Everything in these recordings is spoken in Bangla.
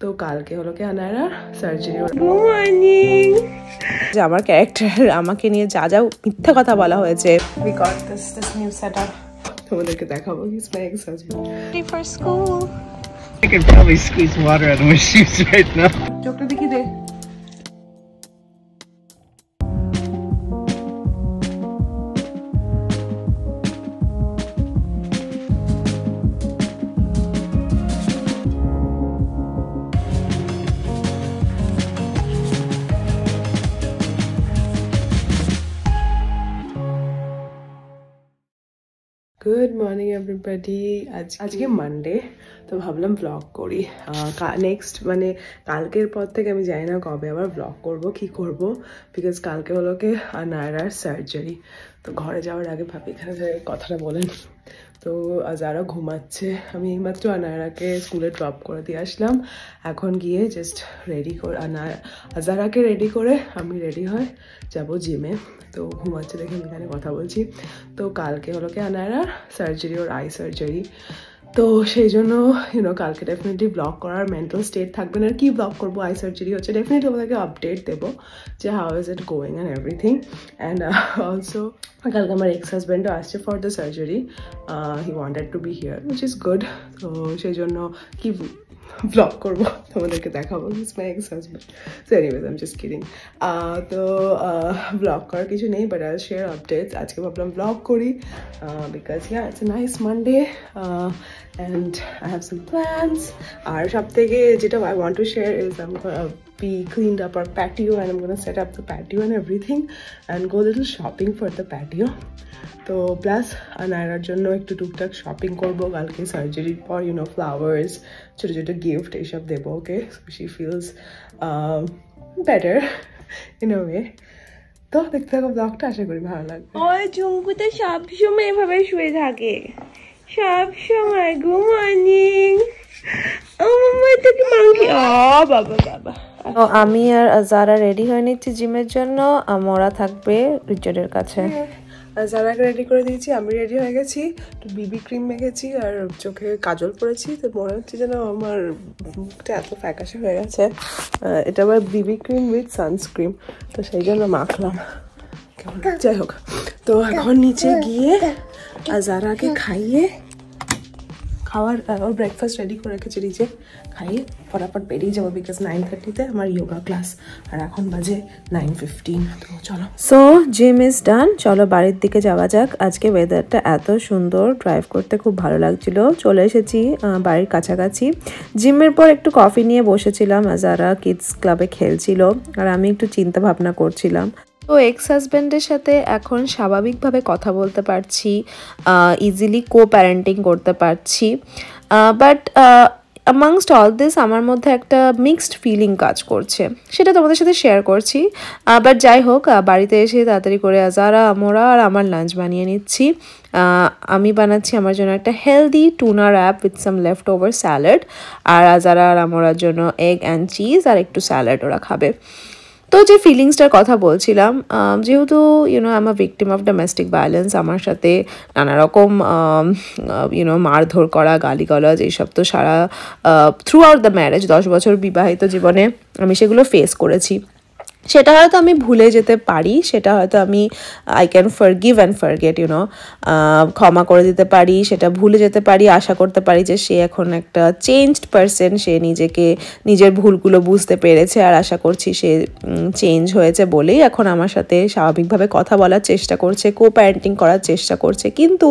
তো কালকে হলো কি আনারা সার্জারি। Good morning. যে আমার ক্যারেক্টার আমাকে নিয়ে যা যা মিথ্যা কথা বলা হয়েছে। We got this new setup. তোমাদেরকে দেখাবো। He's my ex-husband. Ready for school. I can probably squeeze water out of my shoes right now. চোখটা দেখি দে। Good morning everybody. আজকে মানডে, তো ভাবলাম ব্লগ করি। নেক্সট মানে কালকের পর থেকে আমি জানি না কবে আবার ব্লগ করব, কি করব, বিকজ কালকে হলো কি নায়রার সার্জারি। তো ঘরে যাওয়ার আগে ভাবি এখানে কথাটা বলেন। তো যারা ঘুমাচ্ছে, আমি এইমাত্র আনায়ারাকে স্কুলে ড্রপ করে দিয়ে আসলাম। এখন গিয়ে জাস্ট রেডি করে আজারাকে রেডি করে আমি রেডি হয়ে যাব জিমে। তো ঘুমাচ্ছে দেখে আমি এখানে কথা বলছি। তো কালকে হলো কি আনায়ারার সার্জারি, ওর আই সার্জারি। তো সেই জন্য কালকে ডেফিনেটলি ব্লগ করার মেন্টাল স্টেট থাকবে না। আর কি ব্লগ করবো, আই সার্জারি হচ্ছে, ডেফিনেটলি ওদেরকে আপডেট দেবো যে how is it going and everything. And also কালকে আমার এক্স হাজব্যান্ডও আসছে for the surgery. He wanted to B here, which is good. তো সেই জন্য কি ব্লগ করবো, তোমাদেরকে দেখাবো। Is my ex husband. So anyways I am just kidding. তো ব্লগ করার কিছু নেই, but I will share updates. আজকে ভাবলাম ব্লগ করি because it's a nice Monday and I have some plans. আর সব থেকে যেটা I want to share is we cleaned up our patio and I'm gonna set up the patio and everything and go a little shopping for the patio. তো প্লাস নায়রার জন্য একটু টুকটাক শপিং করবো কালকে সার্জারির পর, ফ্লাওয়ার্স, ছোটো ছোটো গিফট এইসব দেবো okay, so she feels better in a way. তো দেখতে থাকো ব্লগটা, আশা করি ভালো লাগবে। ওই চুমকু তো সবসময় এভাবে শুয়ে থাকে, সব সময়। Good morning. আমি আর যারা রেডি হয়ে নিচ্ছি জিমের জন্য, আমরা থাকবে রিচার্ডের কাছে। যারাকে রেডি করে দিয়েছি, আমি রেডি হয়ে গেছি, একটু বিবি ক্রিম মেখেছি আর চোখে কাজল পরেছি। তো মনে হচ্ছে যেন আমার মুখটা এত ফ্যাকাশে হয়ে গেছে। এটা আবার বিবি ক্রিম উইথ সানস্ক্রিন, তো সেই জন্য মাখলাম। যাই হোক, তো এখন নিচে গিয়ে যারাকে খাইয়ে ওর ব্রেকফাস্ট রেডি করে রেখেছি নিচে, খাইয়ে ফটাফট বেরিয়ে যাবো বিকজ 9:30-তে আমার যোগা ক্লাস, আর এখন বাজে 9:15। তো চলো, সো জিম ইজ ডান, চলো বাড়ির দিকে যাওয়া যাক। আজকে ওয়েদারটা এত সুন্দর, ড্রাইভ করতে খুব ভালো লাগছিল। চলে এসেছি বাড়ির কাছাকাছি। জিমের পর একটু কফি নিয়ে বসেছিলাম, যারা কিডস ক্লাবে খেলছিল, আর আমি একটু চিন্তা ভাবনা করছিলাম। তো এক্স হাজব্যান্ডের সাথে এখন স্বাভাবিকভাবে কথা বলতে পারছি, ইজিলি কো প্যারেন্টিং করতে পারছি, বাট amongst all this আমার মধ্যে একটা মিক্সড ফিলিং কাজ করছে, সেটা তোমাদের সাথে শেয়ার করছি। বাট যাই হোক, বাড়িতে এসে তাড়াতাড়ি করে যারা আমরা আর আমার লাঞ্চ বানিয়ে নিচ্ছি। আমি বানাচ্ছি আমার জন্য একটা healthy tuna wrap with some leftover salad, আর যারা আর আমার জন্য এগ অ্যান্ড চিজ আর একটু স্যালাড ওরা খাবে। তো যে ফিলিংসটার কথা বলছিলাম, যেহেতু I am a victim of domestic violence, আমার সাথে নানা রকম মারধর করা, গালিগালাজ, এইসব তো সারা থ্রু আউট দ্য ম্যারেজ 10 বছর বিবাহিত জীবনে আমি সেগুলো ফেস করেছি। সেটা হয়তো আমি ভুলে যেতে পারি, সেটা হয়তো আমি I can forgive and forget, ক্ষমা করে দিতে পারি, সেটা ভুলে যেতে পারি। আশা করতে পারি যে সে এখন একটা চেঞ্জড পারসন, সে নিজের ভুলগুলো বুঝতে পেরেছে, আর আশা করছি সে চেঞ্জ হয়েছে বলেই এখন আমার সাথে স্বাভাবিকভাবে কথা বলার চেষ্টা করছে, কো প্যারেন্টিং করার চেষ্টা করছে। কিন্তু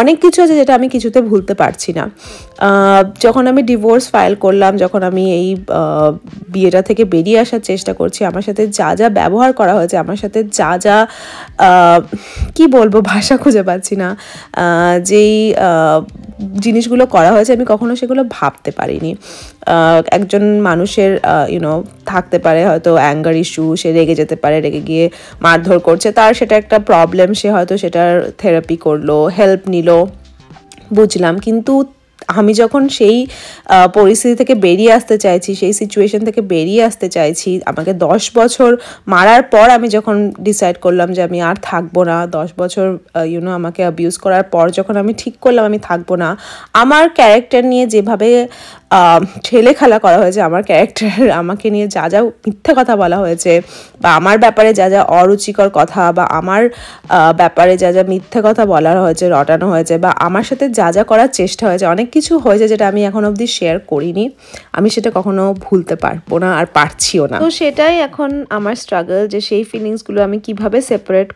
অনেক কিছু আছে যেটা আমি কিছুতে ভুলতে পারছি না। যখন আমি ডিভোর্স ফাইল করলাম, যখন আমি এই বিয়েটা থেকে বেরিয়ে আসার চেষ্টা করছি, আমার সাথে যা যা ব্যবহার করা হয়েছে, আমার সাথে যা যা কি বলবো, ভাষা খুঁজে পাচ্ছি না, যেই জিনিসগুলো করা হয়েছে আমি কখনো সেগুলো ভাবতে পারিনি। একজন মানুষের থাকতে পারে হয়তো অ্যাঙ্গার ইস্যু, সে রেগে যেতে পারে, রেগে গিয়ে মারধর করছে, তার সেটা একটা প্রবলেম, সে হয়তো সেটার থেরাপি করলো, হেল্প নিল, বুঝলাম। কিন্তু আমি যখন সেই পরিস্থিতি থেকে বেরিয়ে আসতে চাইছি, সেই সিচুয়েশন থেকে বেরিয়ে আসতে চাইছি, আমাকে 10 বছর মারার পর আমি যখন ডিসাইড করলাম যে আমি আর থাকবো না, 10 বছর আমাকে অ্যাবিউজ করার পর যখন আমি ঠিক করলাম আমি থাকবো না, আমার ক্যারেক্টার নিয়ে যেভাবে ছেলে খেলা করা হয়েছে আমার ক্যারেক্টার, আমাকে নিয়ে যা যা মিথ্যা কথা বলা হয়েছে বা আমার ব্যাপারে যা যা অরুচিকর কথা বা আমার ব্যাপারে যা যা মিথ্যা কথা বলা হয়েছে, রটানো হয়েছে বা আমার সাথে যা যা করার চেষ্টা হয়েছে, অনেক কিছু হয়েছে যেটা আমি এখন অবধি শেয়ার করিনি। আমি সেটা কখনো ভুলতে পারবো না আর পারছিও না। তো সেটাই এখন আমার স্ট্রাগল, যে সেই ফিলিংসগুলো আমি কিভাবে সেপারেট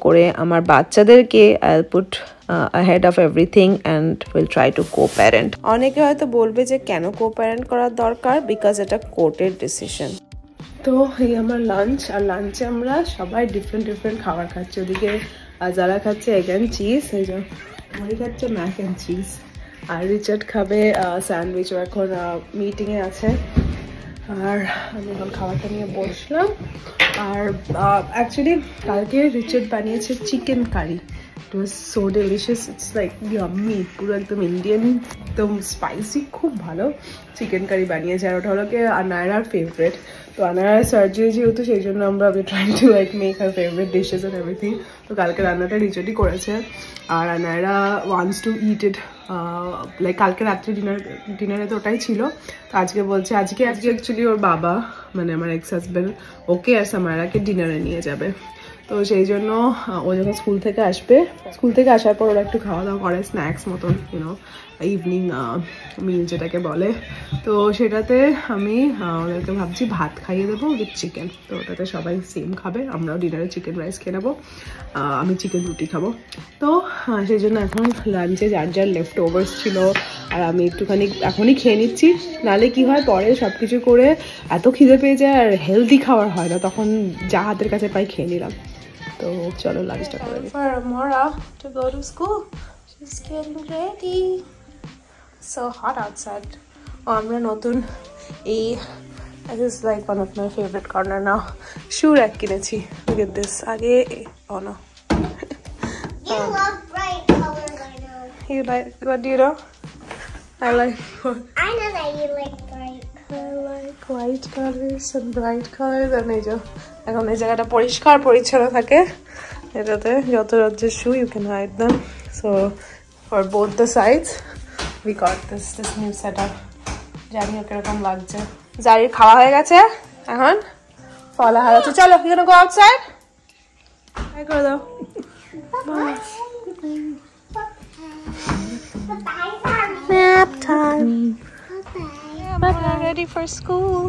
করে আমার বাচ্চাদেরকে I'll put ahead of everything and will try to co-parent. অনেকে হয়তো বলবে যে কেন co-parent করার দরকার, বিকজ এটা কোর্টের ডিসিশন। তো এই আমার লাঞ্চ, আর লাঞ্চে আমরা সবাই ডিফারেন্ট খাবার খাচ্ছি। ওদিকে যারা খাচ্ছে এগ অ্যান্ড চিজ, এই যে আমি খাচ্ছে ম্যাক অ্যান্ড চিজ, আর রিচার্ড খাবে স্যান্ডউইচ। ও এখন মিটিংয়ে আছে, আর আমি এখন খাবারটা নিয়ে বসলাম। আর অ্যাকচুয়ালি কালকে রিচার্ড বানিয়েছে chicken curry. It was so delicious. It's like yummy, পুরো একদম ইন্ডিয়ান, একদম স্পাইসি, খুব ভালো চিকেন কারি বানিয়েছে। আর ওটা হলো কি আনায়ার ফেভারিট। তো আনায়ার সার্জারি যেহেতু, সেই জন্য আমরা trying to like make her favourite dishes and everything. তো কালকে রান্নাটা রিচার্ডই করেছে, আর Anayara wants to eat eat like কালকে রাত্রে ডিনারে তো ওটাই ছিল। তো আজকে বলছে আজকে অ্যাকচুয়ালি ওর বাবা মানে আমার এক্স হাজব্যান্ড ওকে আর সামারাকে ডিনারে নিয়ে যাবে। তো সেই জন্য ও যখন স্কুল থেকে আসবে, স্কুল থেকে আসার পর ওরা একটু খাওয়া দাওয়া করে স্ন্যাক্স মতন, ইউনো ইভিনিং মিল যেটাকে বলে। তো সেটাতে আমি ওদেরকে ভাবছি ভাত খাইয়ে দেবো উইথ চিকেন। তো ওটাতে সবাই সেম খাবে, আমরাও ডিনারে চিকেন রাইস খেয়ে নেবো, আমি চিকেন রুটি খাবো। তো সেই জন্য এখন লাঞ্চে যার যার লেফট ওভার্স ছিল, আর আমি একটুখানি এখনই খেয়ে নিচ্ছি। নাহলে কি হয় পরে সব কিছু করে এত খিদে পেয়ে যায় আর হেলদি খাওয়ার হয় না, তখন যা হাতের কাছে পাই খেয়ে নিলাম। তো চলো লাঞ্চটা করে দিই। For Amora to go to school. She's getting ready. So hot outside. আমরা নতুন এই this is like one of my favorite corner now. Shoe rack kinechi. Look at this. আগে oh no. You love bright colors, I know. You like, what do you know? I like what? I know that you like bright. I like light colors and bright colors. And এই যে এখন এই জায়গাটা পরিষ্কার পরিচ্ছন্ন থাকে, এটাতে যত রাজ্যের শু you can hide them. So for both the sides we got this new setup. জানি না কিরকম লাগছে। জারির খাওয়া হয়ে গেছে, এখন ফলাহার হচ্ছে। চলো you gonna go outside? Hi করে দাও। Nap time. Bye-bye. Ready for school.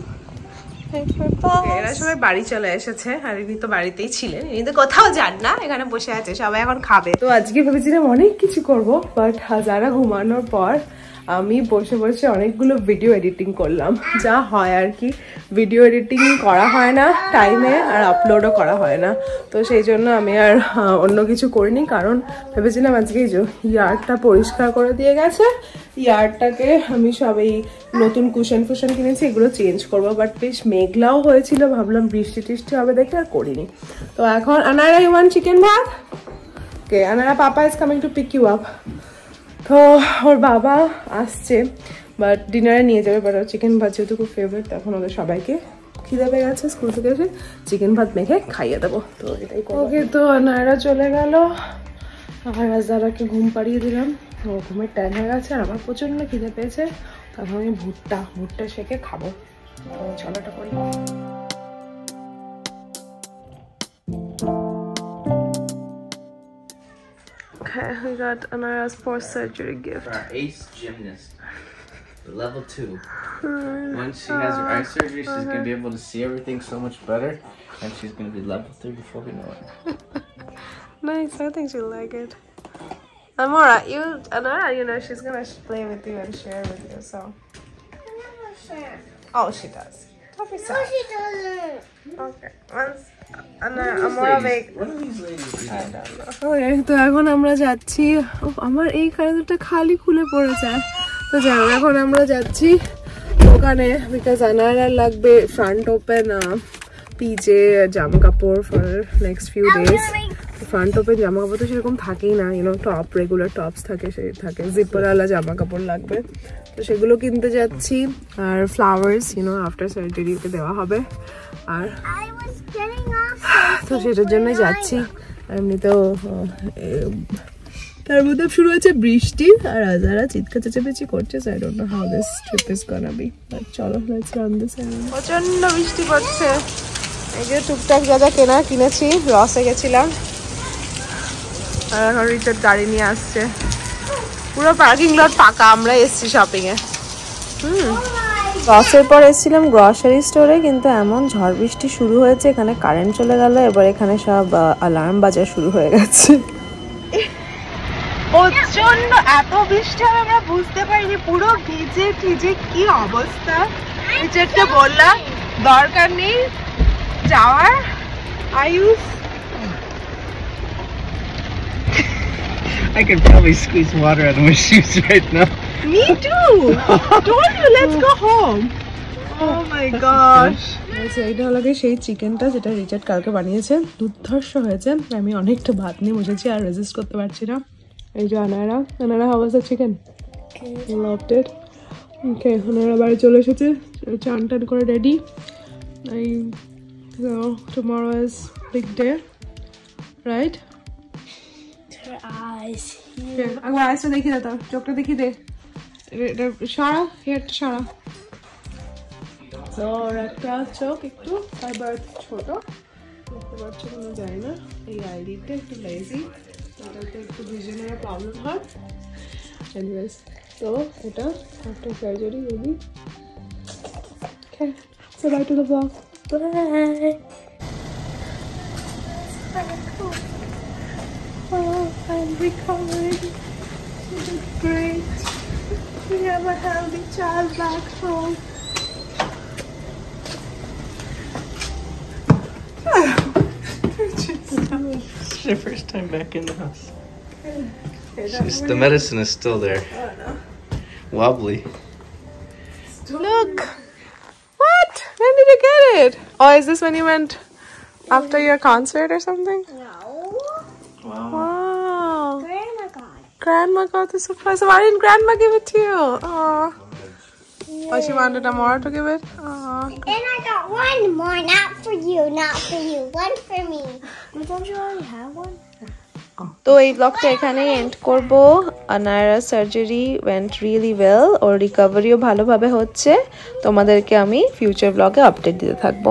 এরা সবাই বাড়ি চলে এসেছে, আর ইনি তো বাড়িতেই ছিলেন, ইনি তো কোথাও যান না, এখানে বসে আছে, সবাই এখন খাবে। তো আজকে ভেবেছিলাম অনেক কিছু করবো, বাট যারা ঘুমানোর পর আমি বসে বসে অনেকগুলো ভিডিও এডিটিং করলাম। যা হয় আর কি, ভিডিও এডিটিং করা হয় না টাইমে, আর আপলোডও করা হয় না। তো সেই জন্য আমি আর অন্য কিছু করিনি, কারণ ভেবেছিলাম আজকে ইয়ার্ডটা পরিষ্কার করে দিয়ে গেছে, ইয়ার্ডটাকে আমি সবাই নতুন কুশন ফুশন কিনেছি, এগুলো চেঞ্জ করবো। বাট বেশ মেঘলাও হয়েছিল, ভাবলাম বৃষ্টি টিষ্টি হবে দেখে আর করিনি। তো এখন আনারা you want chicken bhat? Okay Anara, papa is coming to pick you up. তো ওর বাবা আসছে, বাট ডিনারে নিয়ে যাবে, বাট ওর চিকেন ভাত যেহেতু খুব ফেভারিট, তখন ওদের সবাইকে খিদে পেয়ে গেছে, স্কুল থেকে এসে চিকেন ভাত মেখে খাইয়ে দেবো। তো এটাই ওকে। তো নায়রা চলে গেল, আর রাজারাকে ঘুম পাড়িয়ে দিলাম, ও ঘুমের টাইম হয়ে গেছে, আর আমার প্রচণ্ড খিদে পেয়েছে, তখন আমি ভুট্টা শেখে খাবো। তো চলাটা করি। Okay, we got Anara's sports surgery gift. For our ace gymnast, level 2. Once she has her eye surgery, she's gonna be able to see everything so much better, and she's gonna be level 3 before we know it. Nice, I think she'll like it. Amora, Anara, you know she's gonna play with you and share with you, so. Oh, she does. Don't be sad. No, she doesn't. Okay, once Amora make. What are these ladies? I don't know. Okay, তো এখন আমরা যাচ্ছি, আমার এই খাড়াটা খালি খুলে পড়েছে। তো যাই হোক, এখন আমরা যাচ্ছি দোকানে, বিকজ আনারা লাগবে ফ্রন্ট ওপেন পিজে জামা কাপড় for next few days. Front open জামা কাপড় তো সেরকম থাকেই না, ইউনো টপ রেগুলার টপস থাকে, সেই থাকে, জিপারওয়ালা জামা কাপড় লাগবে, তো সেগুলো কিনতে যাচ্ছি। আর ফ্লাওয়ার্স ইউনো আফটার সার্জারি ওকে দেওয়া হবে, আর তো সেটার জন্যই যাচ্ছি। এমনিতেও তার মধ্যে শুরু হয়েছে বৃষ্টি আর আজারা চিৎকার চেঁচামেচি করছে। I don't know how this trip is gonna be. চলো লেটস রান দিস। প্রচন্ড বৃষ্টি পড়ছে। এই যে টুকটাক যা যা কিনেছি, রসে গেছিলাম আর এখন রিচার্ড গাড়ি নিয়ে আসছে। পুরো পার্কিং লট ফাঁকা, আমরা এসছি শপিং এ। রসের পর এসেছিলাম গ্রসারি স্টোরে, কিন্তু এমন ঝড় বৃষ্টি শুরু হয়েছে, এখানে কারেন্ট চলে গেল। এবার এখানে সব অ্যালার্ম বাজা শুরু হয়ে গেছে। প্রচন্ড এত বৃষ্টি হবে আমরা বুঝতে পারিনি, পুরো ভিজে ভিজে কি অবস্থা। রিচার্ডকে বললাম দরকার নেই যাওয়ার, Ayush I could probably squeeze water out of my shoes right now. Me too. Told you, let's go home. Oh my gosh. এইটা হলো সেই চিকেনটা যেটা রিচার্ড কালকে বানিয়েছে, দুর্ধর্ষ হয়েছে। আমি অনেকটা ভাত নিয়ে বসেছি আর রেজিস্ট করতে পারছি না। এই যে Anara how was the chicken? Loved it. Okay, Anara বাড়ি চলে এসেছে, চান টান করে ready. Tomorrow is big day, right? একবার আইসটা দেখিয়ে দে, তোর চোখটা দেখিয়ে দে, এটা সারা হেয়ারটা সারা। তোর একটা চোখ একটু আবার ছোট দেখতে পাচ্ছ, কোনো যায় না। এই আইডিটা একটু লেজি, এটাতে একটু ভিশনের প্রবলেম হয়। এনিওয়েজ, তো এটা after surgery baby. Okay, so bye to the vlog. Bye. Oh, I'm recovering. This is great. We have a healthy child back home. It's your first time back in the house. The medicine is still there. Wobbly. Look! What? When did you get it? Oh, is this when you went after your concert or something? No. Wow. Grandma got it. Grandma got the surprise. Why didn't Grandma give it to you? Aww. Oh, she wanted a more to give it? Aww. Then I got one more, not for you, one for me. Don't you already have one? তো এই ব্লগটা এখানেই এন্ড করব। আনায়ারা সার্জারি ওয়েন্ট রিয়েলি ওয়েল, ওর রিকভারিও ভালোভাবে হচ্ছে। তোমাদেরকে আমি ফিউচার ব্লগে আপডেট দিতে থাকবো।